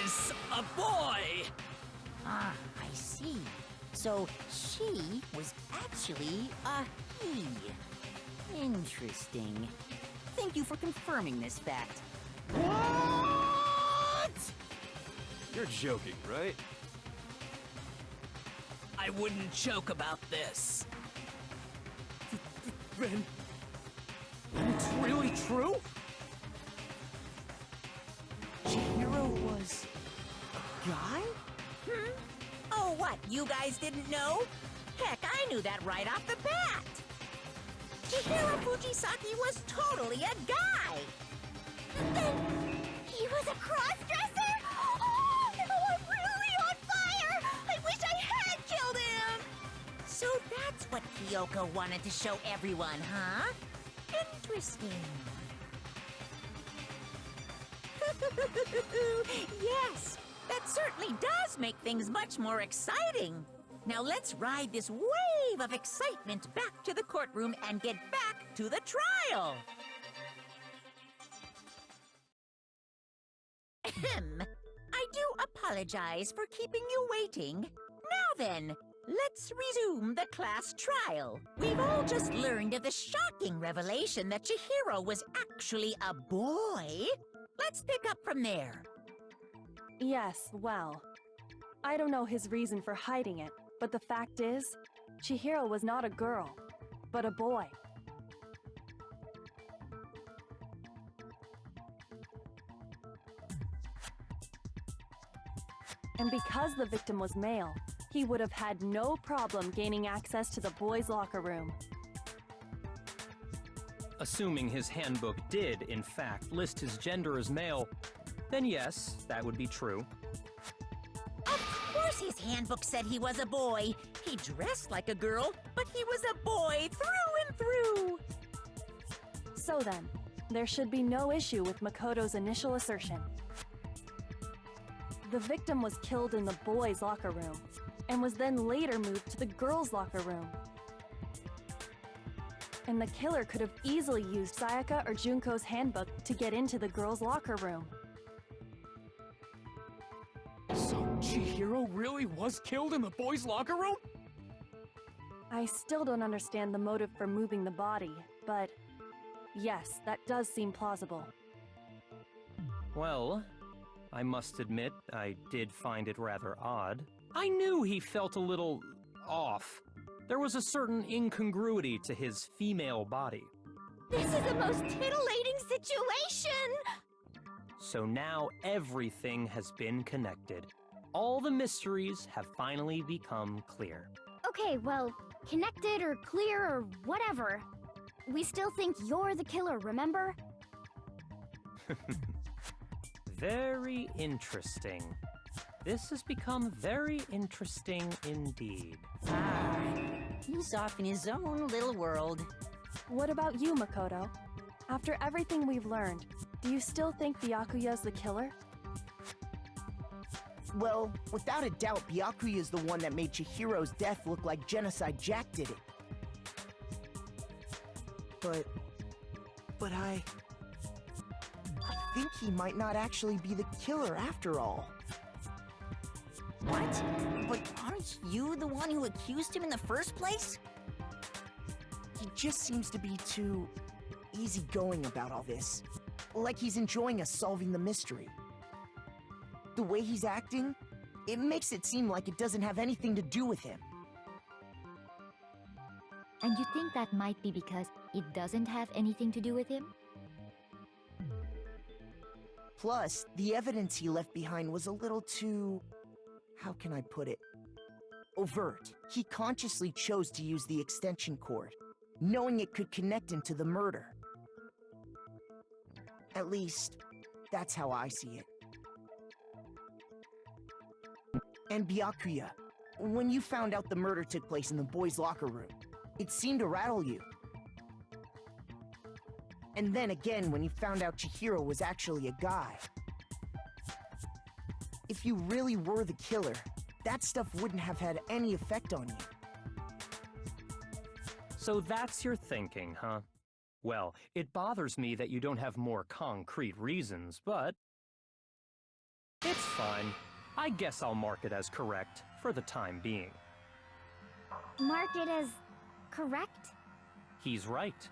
was a boy! Ah, I see. So she was actually a he. Interesting. Thank you for confirming this fact. What? You're joking, right? I wouldn't joke about this. Then it's really true? Chihiro was a guy? Oh, what? You guys didn't know? Heck, I knew that right off the bat. Chihiro Fujisaki was totally a guy. Then he was a cross-dresser? Oh, I'm really on fire! I wish I had killed him! So that's what Kyoko wanted to show everyone, huh? Interesting. Yes, that certainly does make things much more exciting. Now let's ride this wave of excitement back to the courtroom and get back to the trial. Ahem. I do apologize for keeping you waiting. Now then, let's resume the class trial. We've all just learned of the shocking revelation that Chihiro was actually a boy. Let's pick up from there. Yes, well, I don't know his reason for hiding it, but the fact is, Chihiro was not a girl, but a boy. And because the victim was male, he would have had no problem gaining access to the boys' locker room. Assuming his handbook did, in fact, list his gender as male, then yes, that would be true. Of course his handbook said he was a boy. He dressed like a girl, but he was a boy through and through. So then, there should be no issue with Makoto's initial assertion. The victim was killed in the boys' locker room, and was then later moved to the girls' locker room. And the killer could have easily used Sayaka or Junko's handbook to get into the girls' locker room. So Chihiro really was killed in the boys' locker room? I still don't understand the motive for moving the body, but yes, that does seem plausible. Well, I must admit, I did find it rather odd. I knew he felt a little off. There was a certain incongruity to his female body. This is the most titillating situation! So now everything has been connected. All the mysteries have finally become clear. Okay, well, connected or clear or whatever. We still think you're the killer, remember? Very interesting. This has become very interesting indeed. Ah, he's off in his own little world. What about you, Makoto? After everything we've learned, do you still think Byakuya's the killer? Well, without a doubt, Byakuya is the one that made Chihiro's death look like Genocide Jack did it. But I think he might not actually be the killer after all. What? But aren't you the one who accused him in the first place? He just seems to be too easygoing about all this. Like he's enjoying us solving the mystery. The way he's acting, it makes it seem like it doesn't have anything to do with him. And you think that might be because it doesn't have anything to do with him? Plus, the evidence he left behind was a little too... how can I put it? Overt. He consciously chose to use the extension cord, knowing it could connect him to the murder. At least, that's how I see it. And Byakuya, when you found out the murder took place in the boys' locker room, it seemed to rattle you. And then again when you found out Chihiro was actually a guy. If you really were the killer, that stuff wouldn't have had any effect on you. So that's your thinking, huh? Well, it bothers me that you don't have more concrete reasons, but It's fine. I guess I'll mark it as correct for the time being. Mark it as correct? He's right.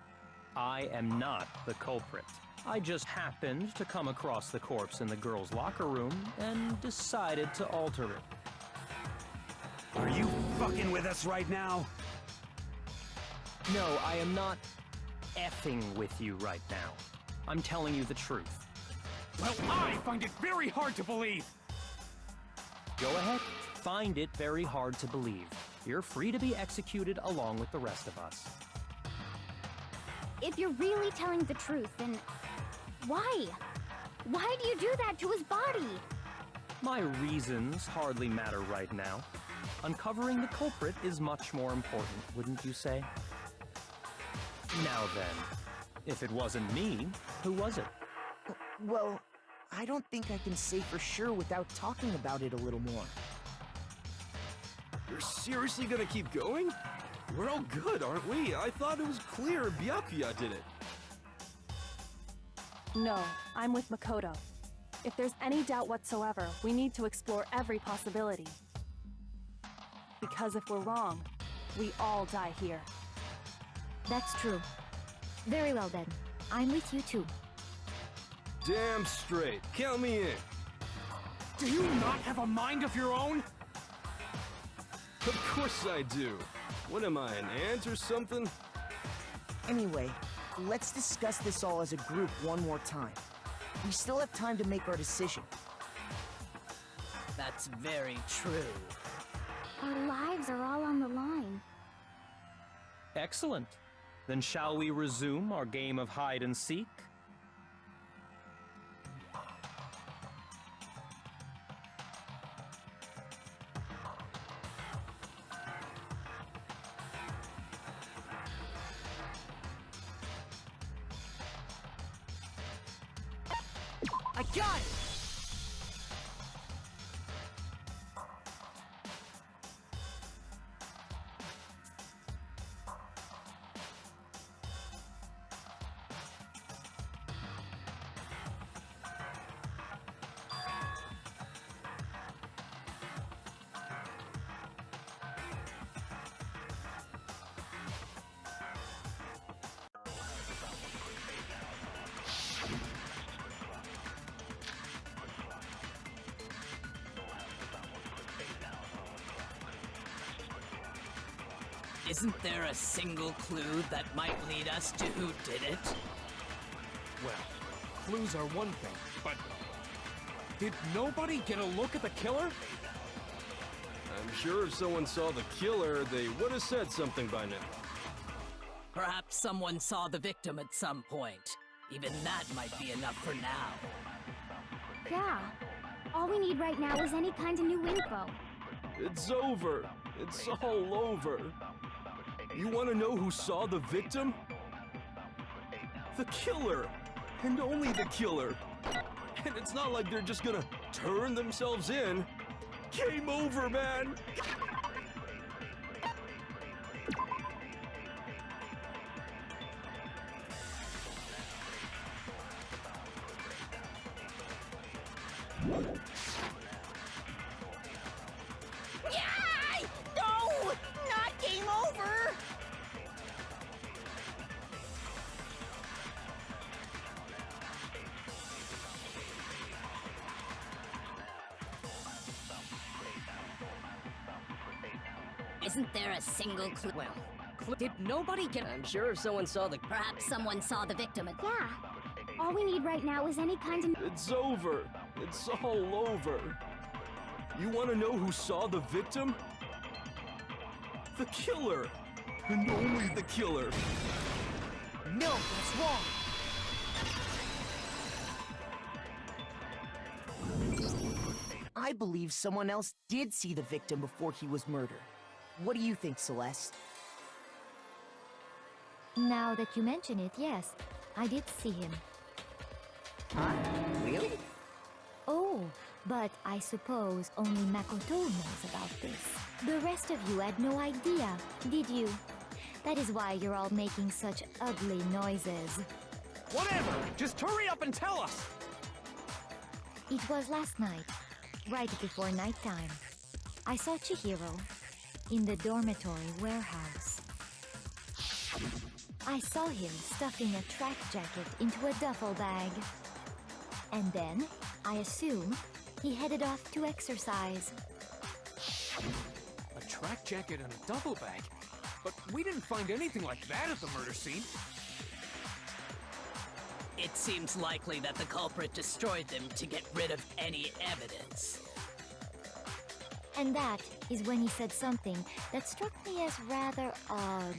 I am not the culprit. I just happened to come across the corpse in the girls' locker room and decided to alter it. Are you fucking with us right now? No, I am not effing with you right now. I'm telling you the truth. Well, I find it very hard to believe. Go ahead, find it very hard to believe. You're free to be executed along with the rest of us. If you're really telling the truth, then why? Why do you do that to his body? My reasons hardly matter right now. Uncovering the culprit is much more important, wouldn't you say? Now then, if it wasn't me, who was it? Well, I don't think I can say for sure without talking about it a little more. You're seriously gonna keep going? We're all good, aren't we? I thought it was clear Byakuya did it. No, I'm with Makoto. If there's any doubt whatsoever, we need to explore every possibility. Because if we're wrong, we all die here. That's true. Very well then. I'm with you too. Damn straight. Count me in. Do you not have a mind of your own? Of course I do. What am I, an ant or something? Anyway, let's discuss this all as a group one more time. We still have time to make our decision. That's very true. Our lives are all on the line. Excellent. Then shall we resume our game of hide and seek? I got it! Isn't there a single clue that might lead us to who did it? Well, clues are one thing, but did nobody get a look at the killer? I'm sure if someone saw the killer, they would have said something by now. Perhaps someone saw the victim at some point. Even that might be enough for now. Yeah. All we need right now is any kind of new info. It's over. It's all over. You want to know who saw the victim? The killer! And only the killer! And it's not like they're just gonna turn themselves in. Game over, man! Yay! No! Not game over! Isn't there a single clue? Well, did nobody get... I'm sure if someone saw the... Perhaps someone saw the victim. Yeah. All we need right now is any kind of... It's over. It's all over. You want to know who saw the victim? The killer! And only the killer! No, that's wrong! I believe someone else did see the victim before he was murdered. What do you think, Celeste? Now that you mention it, yes. I did see him. Huh? Really? Oh, but I suppose only Makoto knows about this. The rest of you had no idea, did you? That is why you're all making such ugly noises. Whatever! Just hurry up and tell us! It was last night. right before nighttime. I saw Chihiro in the dormitory warehouse. I saw him stuffing a track jacket into a duffel bag. And then, I assume, he headed off to exercise. A track jacket and a duffel bag? But we didn't find anything like that at the murder scene. It seems likely that the culprit destroyed them to get rid of any evidence. And that is when he said something that struck me as rather odd.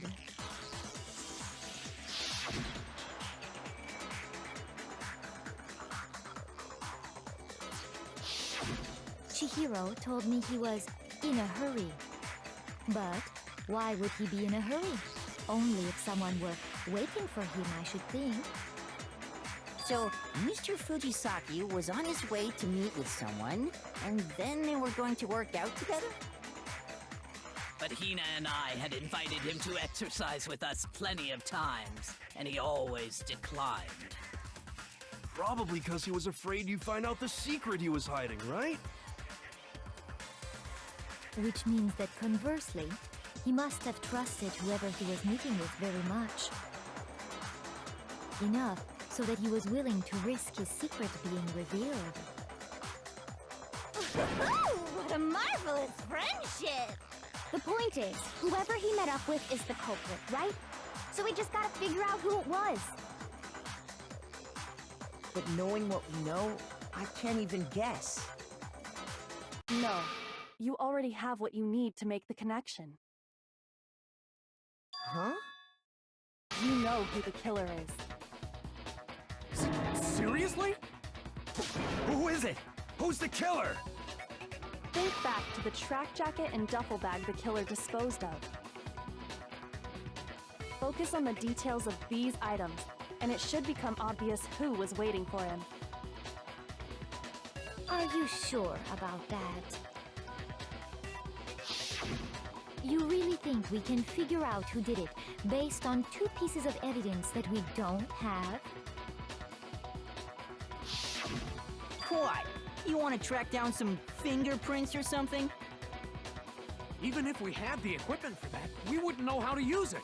Chihiro told me he was in a hurry. But why would he be in a hurry? Only if someone were waiting for him, I should think. So, Mr. Fujisaki was on his way to meet with someone, and then they were going to work out together? But Hina and I had invited him to exercise with us plenty of times, and he always declined. Probably because he was afraid you'd find out the secret he was hiding, right? Which means that conversely, he must have trusted whoever he was meeting with very much. Enough so that he was willing to risk his secret being revealed. What a marvelous friendship! The point is, whoever he met up with is the culprit, right? So we just gotta figure out who it was. But knowing what we know, I can't even guess. No, you already have what you need to make the connection. Huh? You know who the killer is. Seriously? Who is it? Who's the killer? Think back to the track jacket and duffel bag the killer disposed of. Focus on the details of these items, and it should become obvious who was waiting for him. Are you sure about that? You really think we can figure out who did it based on 2 pieces of evidence that we don't have? What? You want to track down some fingerprints or something? Even if we had the equipment for that, we wouldn't know how to use it.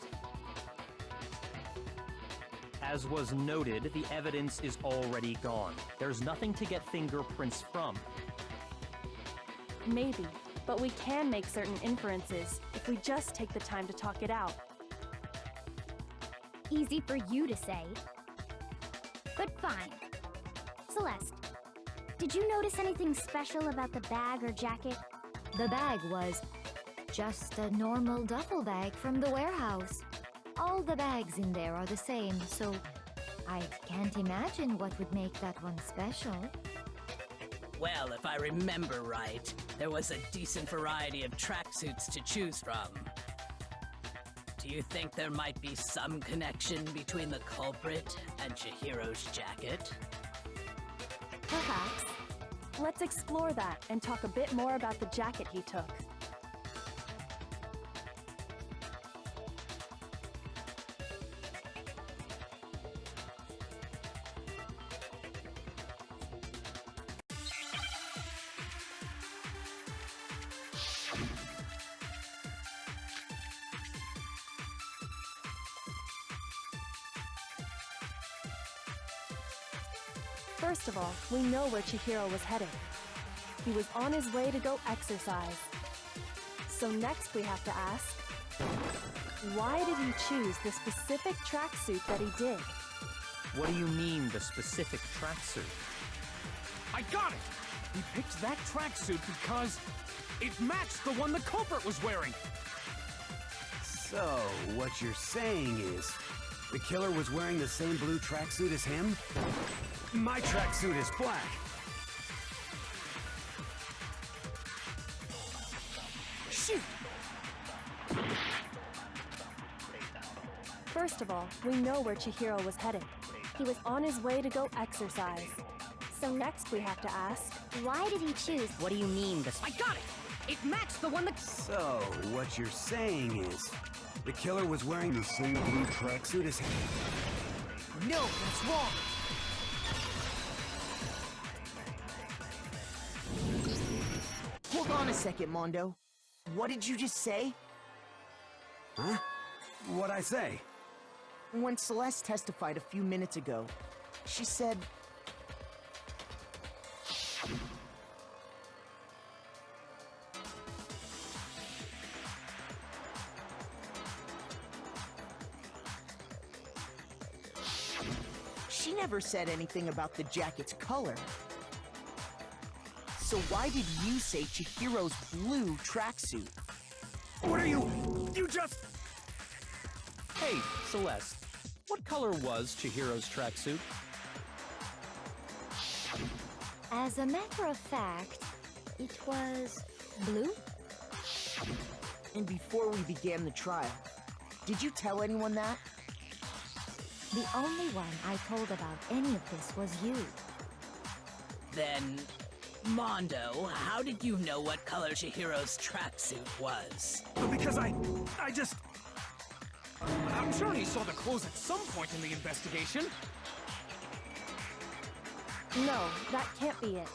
As was noted, the evidence is already gone. There's nothing to get fingerprints from. Maybe, but we can make certain inferences if we just take the time to talk it out. Easy for you to say. But fine. Celeste, did you notice anything special about the bag or jacket? The bag was just a normal duffel bag from the warehouse. All the bags in there are the same, so I can't imagine what would make that one special. Well, if I remember right, there was a decent variety of tracksuits to choose from. Do you think there might be some connection between the culprit and Chihiro's jacket? Perhaps. Let's explore that and talk a bit more about the jacket he took. First of all, we know where Chihiro was headed. He was on his way to go exercise. So next we have to ask, why did he choose the specific tracksuit that he did? What do you mean, the specific tracksuit? I got it! He picked that tracksuit because it matched the one the culprit was wearing. So, what you're saying is, the killer was wearing the same blue tracksuit as him? My tracksuit is black. Shoot! First of all, we know where Chihiro was headed. He was on his way to go exercise. So next we have to ask, Why did he choose? What do you mean, the I got it! It matched the one that... So, what you're saying is, the killer was wearing the same blue tracksuit as him? No, that's wrong! a second, Mondo. What did you just say? Huh? What'd I say? When Celeste testified a few minutes ago, she said... She never said anything about the jacket's color. So why did you say Chihiro's blue tracksuit? What are you... You just... Hey, Celeste, what color was Chihiro's tracksuit? As a matter of fact, it was blue? And before we began the trial, did you tell anyone that? The only one I told about any of this was you. Then, Mondo, how did you know what color Chihiro's tracksuit was? Because I just... I'm sure he saw the clothes at some point in the investigation. No, that can't be it.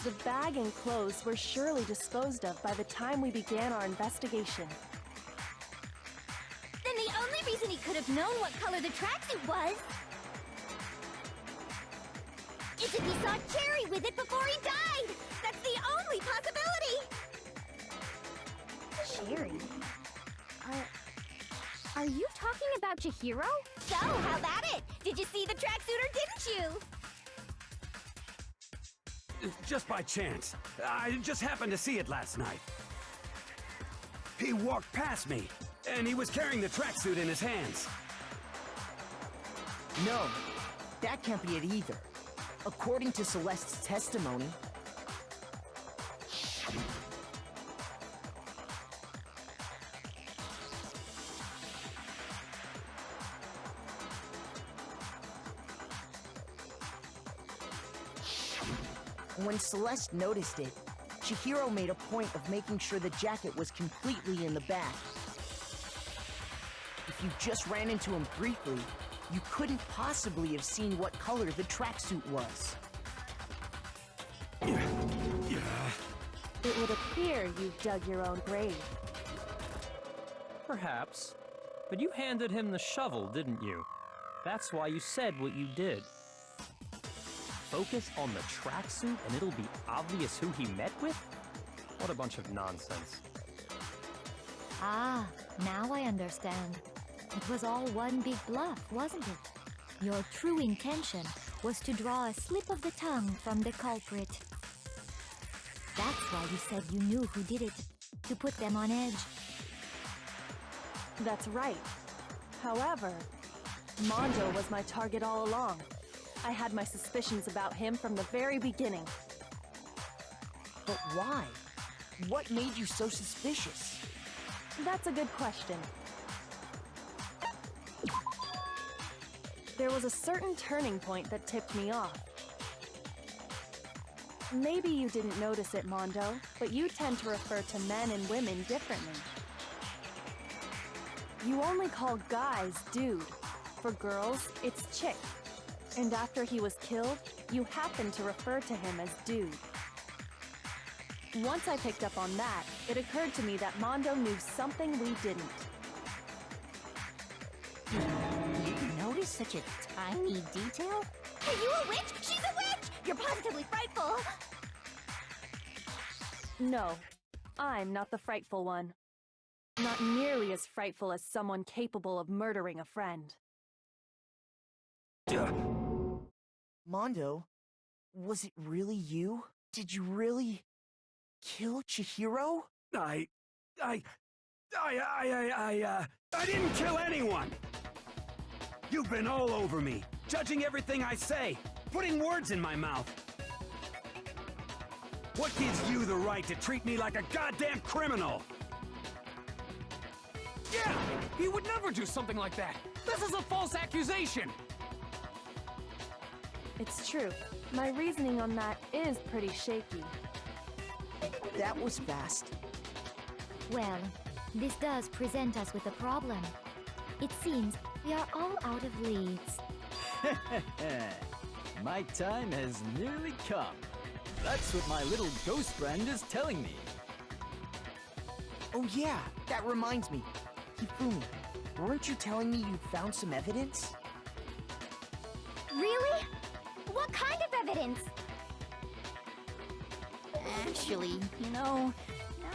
The bag and clothes were surely disposed of by the time we began our investigation. Then the only reason he could have known what color the tracksuit was is if he saw Cherry with it before he died! That's the only possibility! Cherry? Are you talking about Chihiro? So, how about it? Did you see the tracksuit or didn't you? Just by chance. I just happened to see it last night. He walked past me, and he was carrying the tracksuit in his hands. No, that can't be it either. According to Celeste's testimony... When Celeste noticed it, Chihiro made a point of making sure the jacket was completely in the bag. If you just ran into him briefly, you couldn't possibly have seen what color the tracksuit was. It would appear you've dug your own grave. Perhaps. But you handed him the shovel, didn't you? That's why you said what you did. Focus on the tracksuit and it'll be obvious who he met with? What a bunch of nonsense. Ah, now I understand. It was all one big bluff, wasn't it? Your true intention was to draw a slip of the tongue from the culprit. That's why you said you knew who did it, to put them on edge. That's right. However, Mondo was my target all along. I had my suspicions about him from the very beginning. But why? What made you so suspicious? That's a good question. There was a certain turning point that tipped me off. Maybe you didn't notice it, Mondo, but you tend to refer to men and women differently. You only call guys dude. For girls, it's chick. And after he was killed, you happened to refer to him as dude. Once I picked up on that, it occurred to me that Mondo knew something we didn't. You notice such a tiny detail? Are you a witch? She's a witch! You're positively frightful! No, I'm not the frightful one. Not nearly as frightful as someone capable of murdering a friend. Mondo, was it really you? Did you really kill Chihiro? I didn't kill anyone! You've been all over me, judging everything I say, putting words in my mouth. What gives you the right to treat me like a goddamn criminal? Yeah! He would never do something like that! This is a false accusation! It's true. My reasoning on that is pretty shaky. That was fast. Well, this does present us with a problem. It seems we are all out of leads. My time has nearly come. That's what my little ghost friend is telling me. Oh yeah, that reminds me. Hifumi, weren't you telling me you found some evidence? Really? What kind of evidence? Actually, now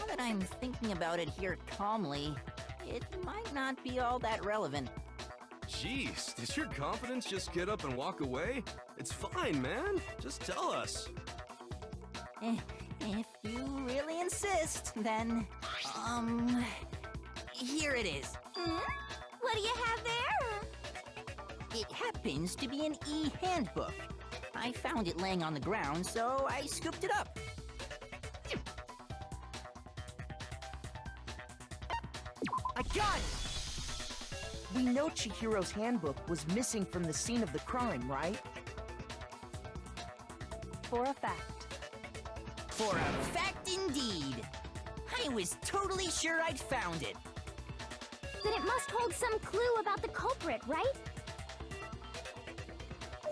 that I'm thinking about it here calmly, it might not be all that relevant. Jeez, did your confidence just get up and walk away? It's fine, man. Just tell us. If you really insist, then, here it is. What do you have there? It happens to be an e-handbook. I found it laying on the ground, so I scooped it up. I got it! We know Chihiro's handbook was missing from the scene of the crime, right? For a fact. For a fact indeed. I was totally sure I'd found it. Then it must hold some clue about the culprit, right?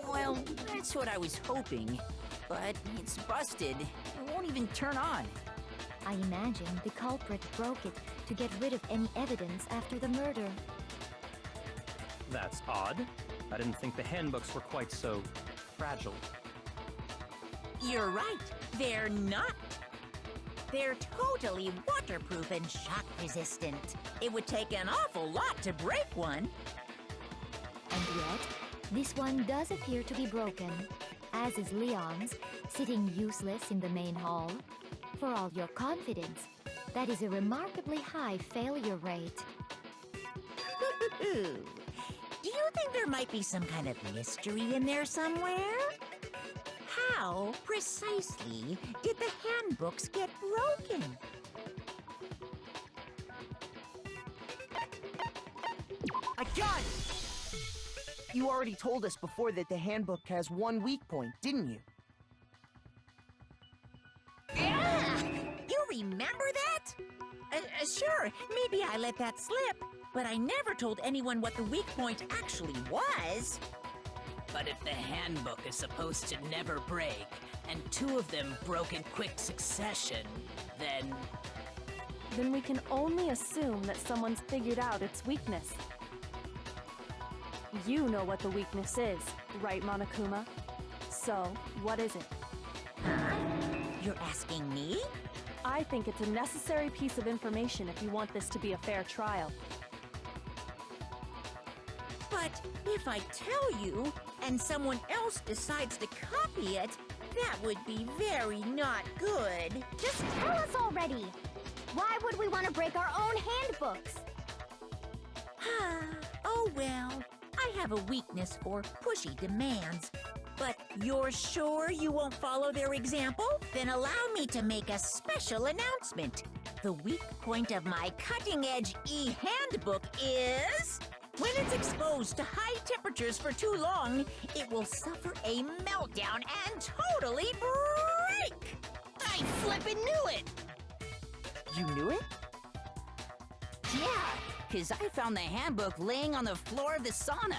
Well, that's what I was hoping. But it's busted. It won't even turn on. I imagine the culprit broke it to get rid of any evidence after the murder. That's odd. I didn't think the handbooks were quite so fragile. You're right. They're not. They're totally waterproof and shock resistant. It would take an awful lot to break one. And yet, this one does appear to be broken, as is Leon's, sitting useless in the main hall. For all your confidence, that is a remarkably high failure rate. Do you think there might be some kind of mystery in there somewhere? How, precisely, did the handbooks get broken? I got it! You already told us before that the handbook has one weak point, didn't you? Ah! You remember that? Sure, maybe I let that slip, but I never told anyone what the weak point actually was. But if the handbook is supposed to never break, and two of them broke in quick succession, then... Then we can only assume that someone's figured out its weakness. You know what the weakness is, right, Monokuma? So, what is it? You're asking me? I think it's a necessary piece of information if you want this to be a fair trial. But if I tell you, and someone else decides to copy it, that would be very not good. Just tell us already! Why would we want to break our own handbooks? Oh well, I have a weakness for pushy demands. But you're sure you won't follow their example? Then allow me to make a special announcement. The weak point of my cutting-edge e-handbook is... when it's exposed to high temperatures for too long, it will suffer a meltdown and totally break! I flippin' knew it! You knew it? Yeah, because I found the handbook laying on the floor of the sauna.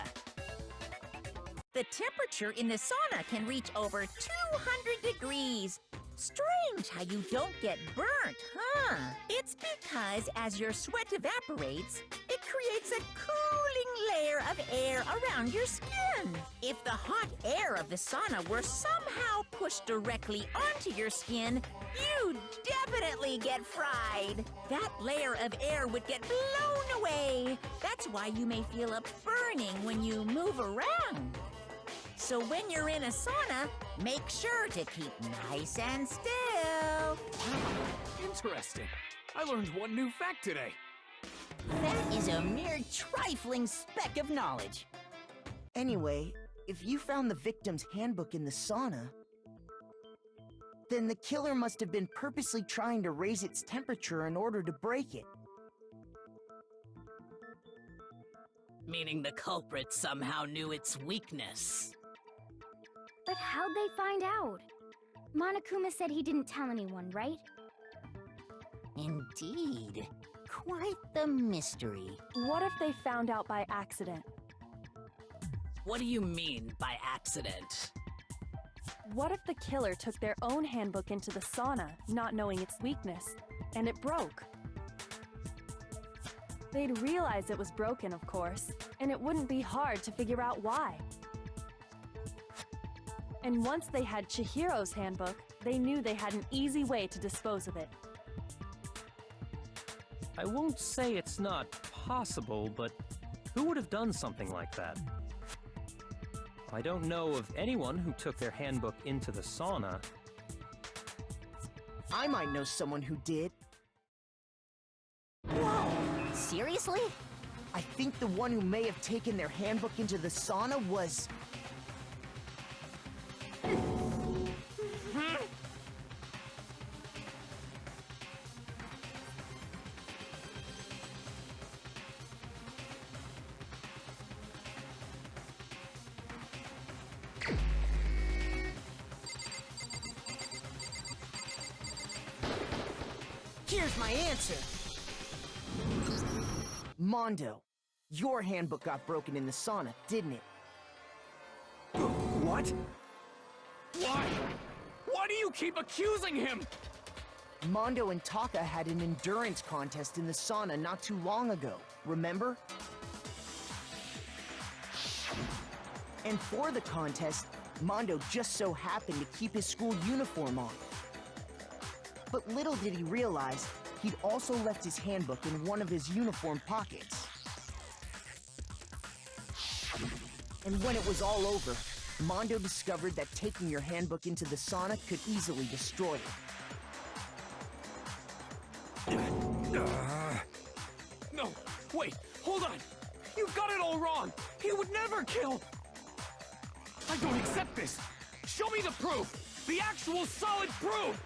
The temperature in the sauna can reach over 200 degrees. Strange how you don't get burnt, huh? It's because as your sweat evaporates, it creates a cooling layer of air around your skin. If the hot air of the sauna were somehow pushed directly onto your skin, you'd definitely get fried. That layer of air would get blown away. That's why you may feel a burning when you move around. So when you're in a sauna, make sure to keep nice and still. Interesting. I learned one new fact today. That is a mere trifling speck of knowledge. Anyway, if you found the victim's handbook in the sauna, then the killer must have been purposely trying to raise its temperature in order to break it. Meaning the culprit somehow knew its weakness. But how'd they find out? Monokuma said he didn't tell anyone, right? Indeed. Quite the mystery. What if they found out by accident? What do you mean by accident? What if the killer took their own handbook into the sauna, not knowing its weakness, and it broke? They'd realize it was broken, of course, and it wouldn't be hard to figure out why. And once they had Chihiro's handbook, they knew they had an easy way to dispose of it. I won't say it's not possible, but who would have done something like that? I don't know of anyone who took their handbook into the sauna. I might know someone who did. Whoa! Seriously? I think the one who may have taken their handbook into the sauna was... Here's my answer! Mondo, your handbook got broken in the sauna, didn't it? What? Why? Why do you keep accusing him? Mondo and Taka had an endurance contest in the sauna not too long ago, remember? And for the contest, Mondo just so happened to keep his school uniform on. But little did he realize, he'd also left his handbook in one of his uniform pockets. And when it was all over, Mondo discovered that taking your handbook into the sauna could easily destroy it. No, wait, hold on. You've got it all wrong. He would never kill. I don't accept this. Show me the proof. The actual solid proof.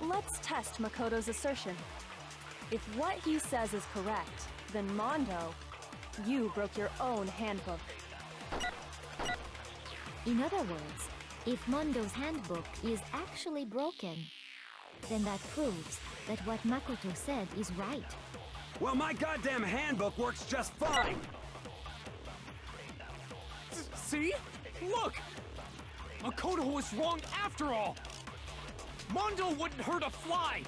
Let's test Makoto's assertion. If what he says is correct, then Mondo, you broke your own handbook. In other words, if Mondo's handbook is actually broken, then that proves that what Makoto said is right. Well, my goddamn handbook works just fine! See? Look! Makoto was wrong after all! Mondo wouldn't hurt a fly!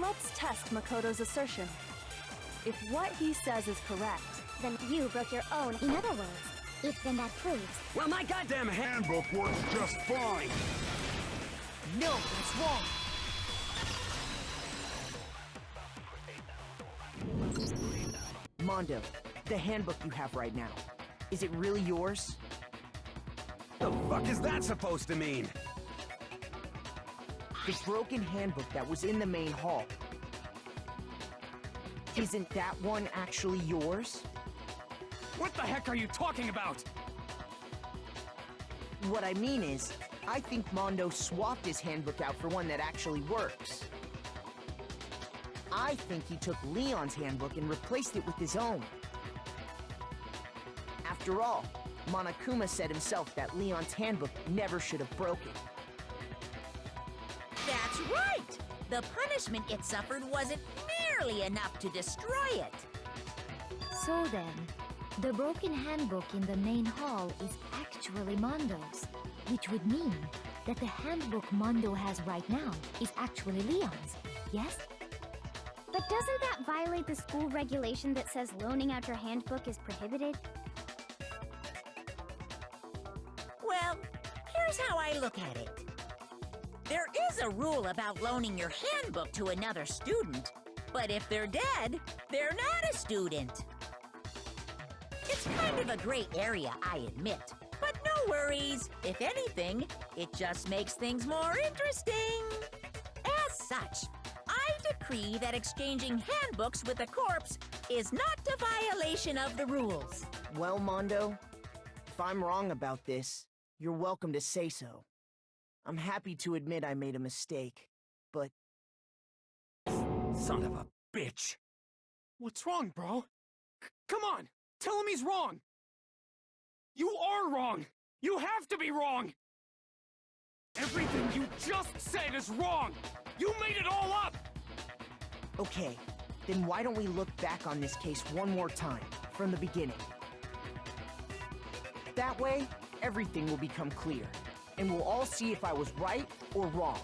Let's test Makoto's assertion. If what he says is correct, Then you broke your own. In other words, if then that proves. Well, my goddamn handbook works just fine! No, that's wrong! Mondo, the handbook you have right now, is it really yours? The fuck is that supposed to mean? The broken handbook that was in the main hall. Isn't that one actually yours? What the heck are you talking about? What I mean is, I think Mondo swapped his handbook out for one that actually works. I think he took Leon's handbook and replaced it with his own. After all, Monokuma said himself that Leon's handbook never should have broken. That's right! The punishment it suffered wasn't nearly enough to destroy it. So then, the broken handbook in the main hall is actually Mondo's, which would mean that the handbook Mondo has right now is actually Leon's, yes? But doesn't that violate the school regulation that says loaning out your handbook is prohibited? Well, here's how I look at it. There is a rule about loaning your handbook to another student, but if they're dead, they're not a student. It's kind of a gray area, I admit. But no worries. If anything, it just makes things more interesting. As such, decree that exchanging handbooks with a corpse is not a violation of the rules. Well, Mondo, if I'm wrong about this, you're welcome to say so. I'm happy to admit I made a mistake, but... Son of a bitch! What's wrong, bro? Come on! Tell him he's wrong! You are wrong! You have to be wrong! Everything you just said is wrong! You made it all up! Okay, then why don't we look back on this case one more time, from the beginning? That way, everything will become clear, and we'll all see if I was right or wrong.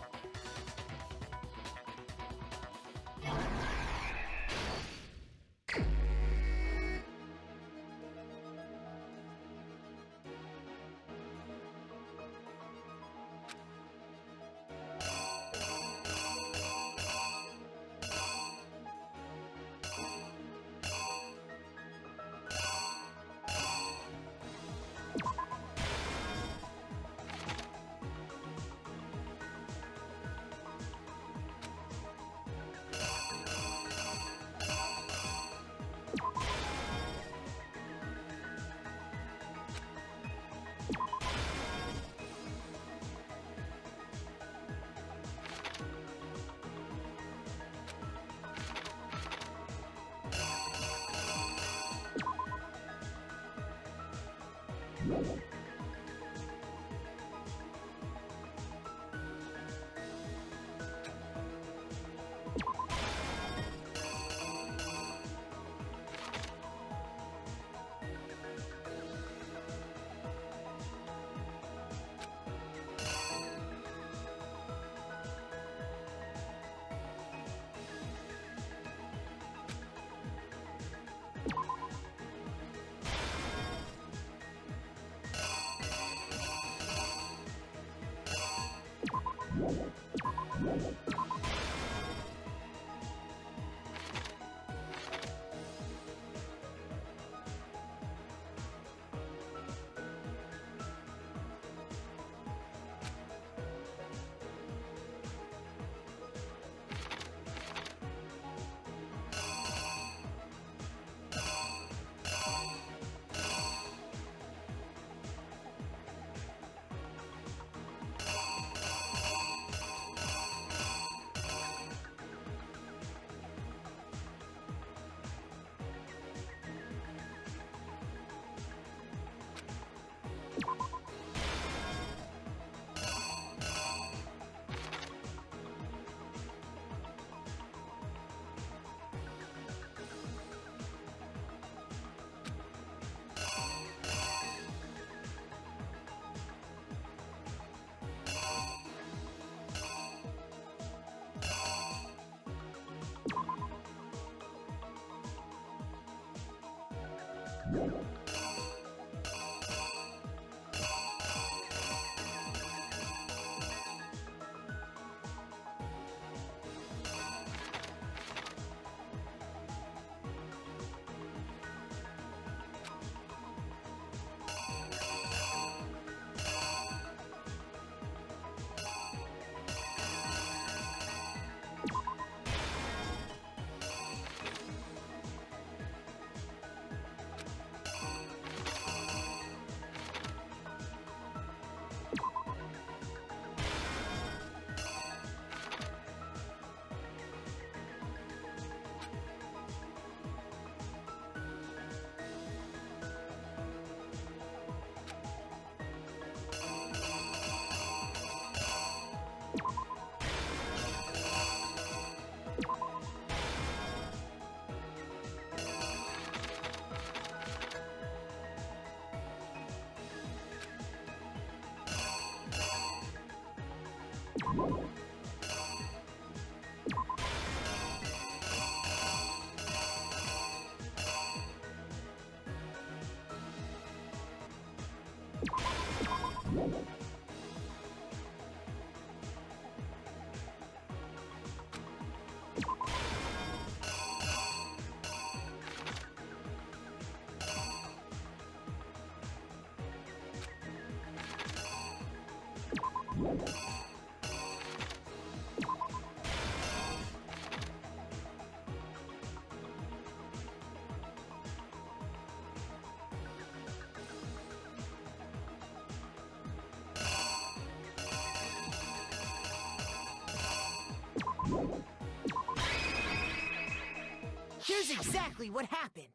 Here's exactly what happened.